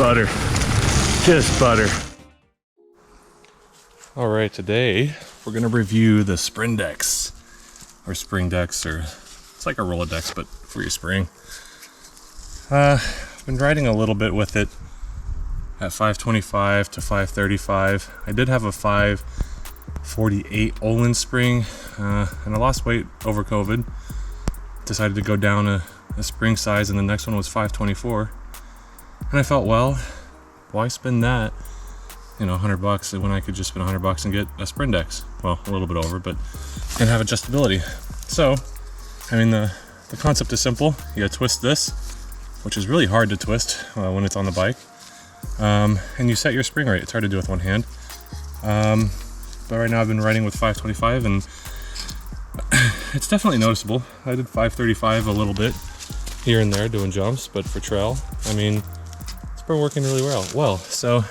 butter. Just butter. All right, today we're gonna review the Sprindex, or Sprindex, or it's like a Rolodex, but for your spring. I've been riding a little bit with it at 525 to 535. I did have a 548 Ohlins spring, and I lost weight over COVID. Decided to go down a spring size, and the next one was 524. And I felt, well, why spend that, you know, $100 when I could just spend $100 and get a Sprindex? Well, a little bit over, but and have adjustability. So, I mean, the concept is simple. You gotta twist this, which is really hard to twist when it's on the bike. And you set your spring rate. It's hard to do with one hand. But right now I've been riding with 525, and it's definitely noticeable. I did 535 a little bit here and there doing jumps, but for trail, I mean, it's been working really well. So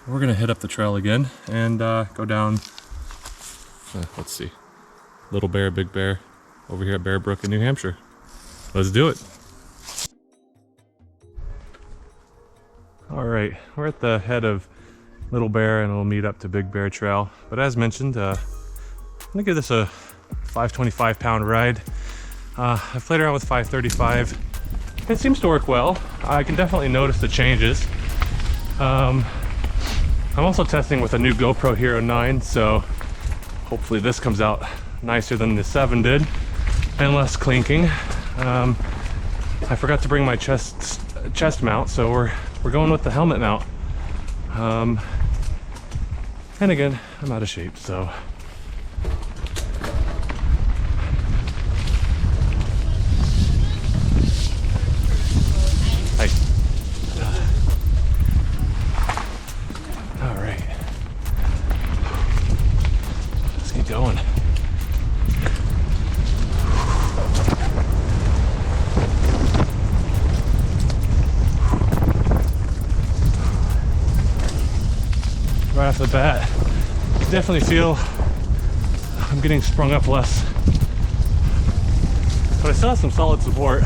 we're gonna hit up the trail again and go down, let's see, Little Bear, Big Bear, over here at Bear Brook in New Hampshire. Let's do it. All right, we're at the head of Little Bear and we'll meet up to Big Bear Trail. But as mentioned, I'm gonna give this a 525 pound ride. I've played around with 535. It seems to work well. I can definitely notice the changes. I'm also testing with a new GoPro Hero 9, so hopefully this comes out nicer than the 7 did and less clinking. I forgot to bring my chest mount, so we're going with the helmet mount. And again, I'm out of shape, so. Hi. All right. Let's keep going. Right off the bat, I can definitely feel I'm getting sprung up less, but I still have some solid support.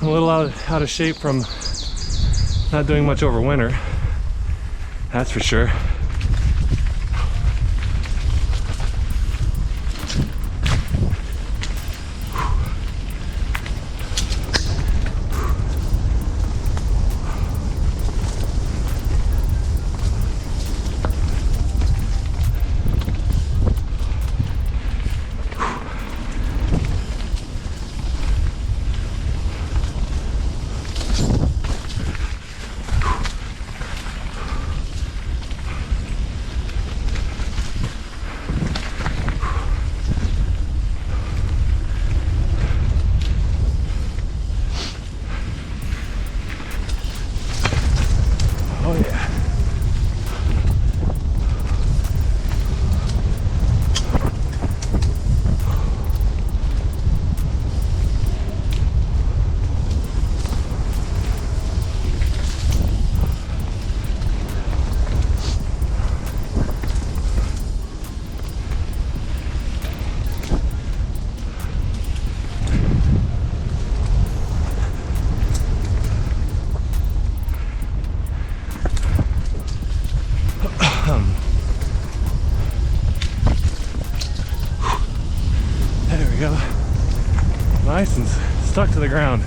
I'm a little out of shape from not doing much over winter, that's for sure. Oh yeah. There we go. Nice and stuck to the ground.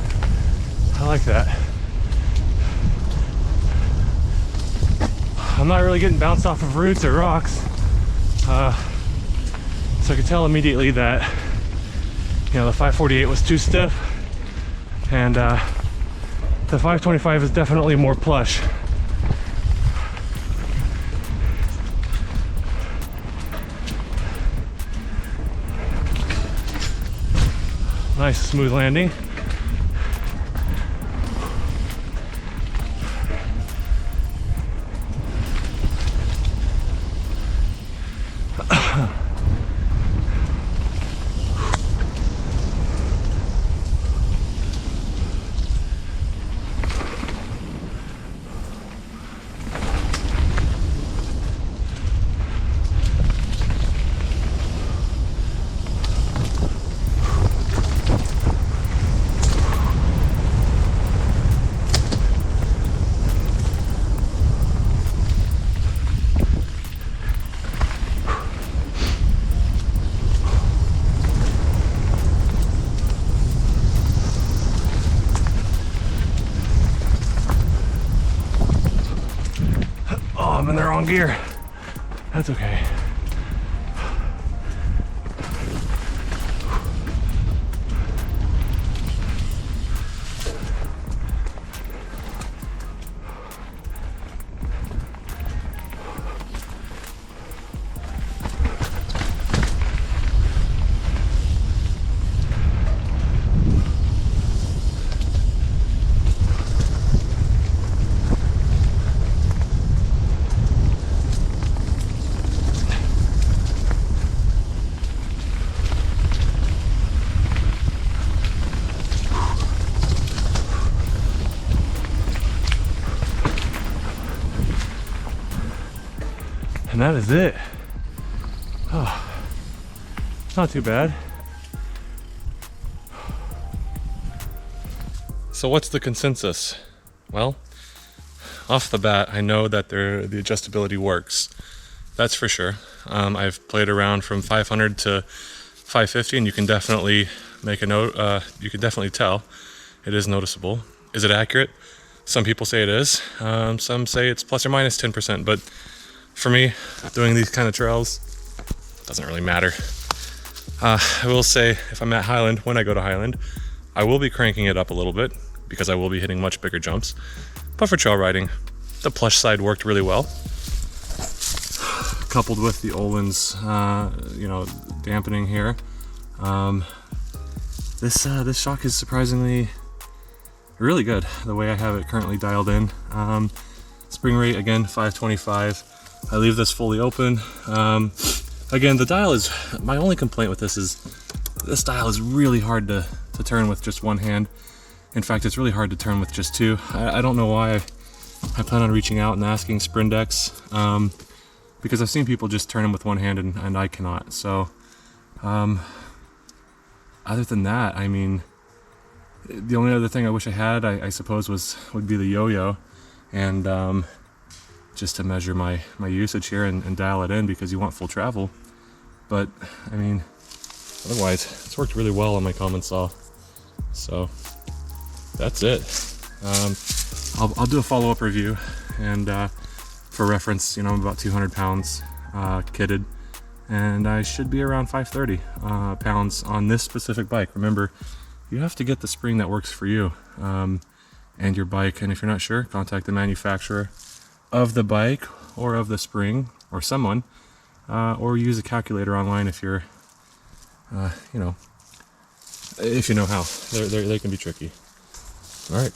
I like that. I'm not really getting bounced off of roots or rocks. So I could tell immediately that, you know, the 548 was too stiff, and the 525 is definitely more plush. Nice smooth landing. the wrong gear. That's okay. And that is it. Oh, not too bad. So what's the consensus? Well, off the bat, I know that the adjustability works. That's for sure. I've played around from 500 to 550, and you can definitely make a note. You can definitely tell it is noticeable. Is it accurate? Some people say it is. Some say it's plus or minus 10%, but for me, doing these kind of trails, doesn't really matter. I will say, if I'm at Highland, when I go to Highland, I will be cranking it up a little bit because I will be hitting much bigger jumps. But for trail riding, the plush side worked really well. Coupled with the Ohlins, dampening here. This shock is surprisingly really good the way I have it currently dialed in. Spring rate, again, 525. I leave this fully open. Again, the dial is, my only complaint with this is this dial is really hard to turn with just one hand. In fact, it's really hard to turn with just two. I don't know why. I plan on reaching out and asking Sprindex, because I've seen people just turn them with one hand and I cannot. So other than that, I mean, the only other thing I wish I had, I suppose, would be the yo-yo, and just to measure my usage here and dial it in, because you want full travel. But I mean, otherwise, it's worked really well on my common saw. So that's it. I'll do a follow-up review, and for reference, I'm about 200 pounds kitted, and I should be around 530 pounds on this specific bike. Remember, you have to get the spring that works for you and your bike, and if you're not sure, contact the manufacturer of the bike or of the spring, or someone, or use a calculator online if you're if you know how. They can be tricky. All right.